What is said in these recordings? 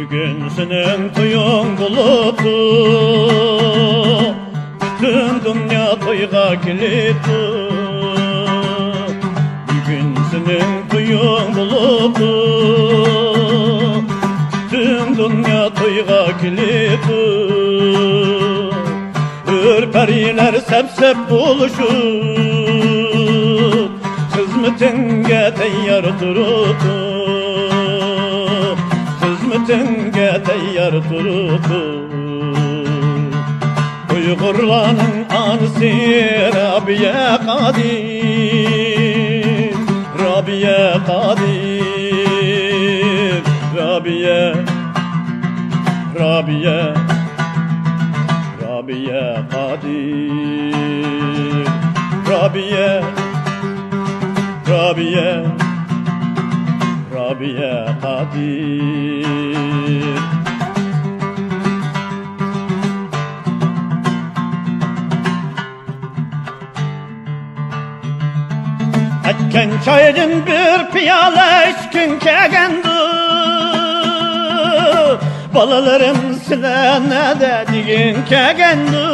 Bugün senin toyun buluttu, bütün dünya toyga kilittu. Bugün senin toyun buluttu, bütün dünya toyga kilittu. Ürperiler sep buluşup hizmetinge teyyar duruptu. Hizmetinge teyyar duruptu. Uygurlarning anisi Rabiye Kadir, Rabiye Kadir, Rabiye, Rabiye, Rabiye Kadir, Rabiye, Rabiye, Rabiye Kadir. Etken çaydan bir piyale içkin kegendu, balalarım silene de digin kegendu.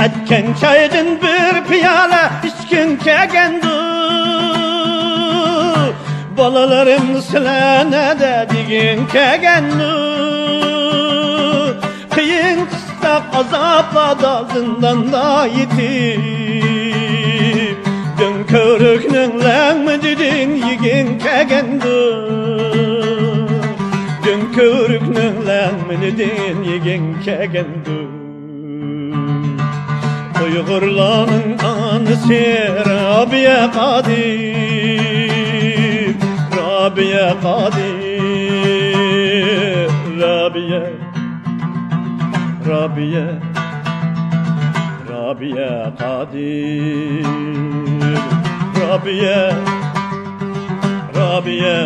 Etken çaydan bir piyale içkin kegendu, balalarım silene de digin kegendu. Kıyın kıstak azapla da zindanda yitip, dön körüknün lağmı didin yigin kegendu. Dön körüknün lağmı didin yigin kegendu. Uygurlarning anisi Rabiye Kadir, Rabiye Kadir, Rabiye, Rabiye, Rabiye Kadir, Rabiye, Rabiye,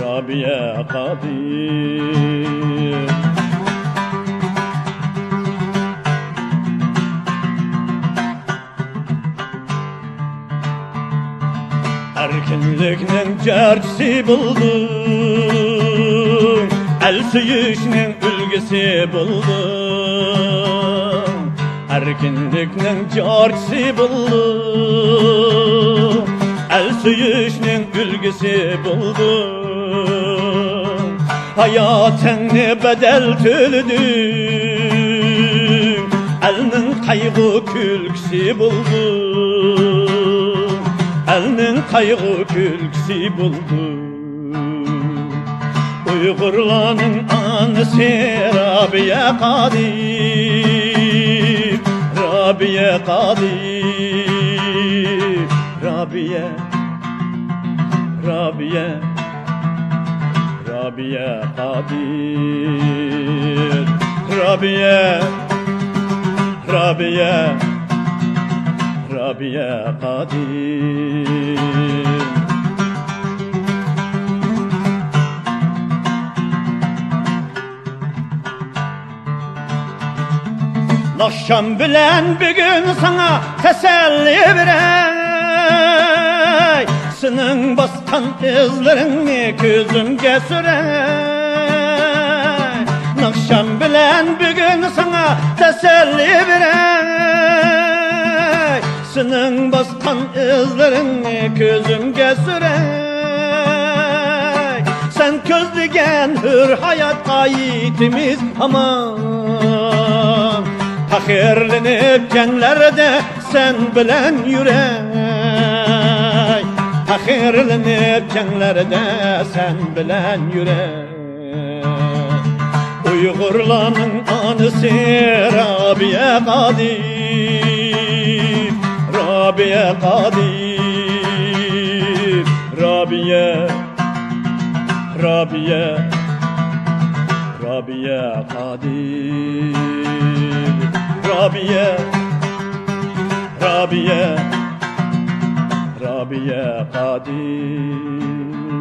Rabiye Kadir. Erkinlikning jarchisi buldum, el suyishning ulgisi buldum. Erkinlikning jarchisi buldum, el suyishning ulgisi buldum. Hayotingni bedel to'ldim, elning qayg'u kulgisi buldum. Elinin kaygı külkisi buldum. Uygurlarning anisi Rabiye Kadir, Rabiye Kadir, Rabiye, Rabiye, Rabiye Kadir, Rabiye, Rabiye, Rabiye Kadir. Nakşam bilen bugün sana teselli verey, senin baskan izlerini gözümge sürey. Nakşam bilen bugün sana teselli verey, senin baskan izlerini gözümge sürey. Sen közlügen hür hayat kayıtımız aman, fakirlenip genlerde sen bilen yürey. Fakirlenip genlerde sen bilen yürey. Uygurlarning anisi Rabiye Kadir, Rabiye Kadir, Rabiye, Rabiye, Rabiye Kadir, Rabiye, Rabiye, Rabiye Kadir.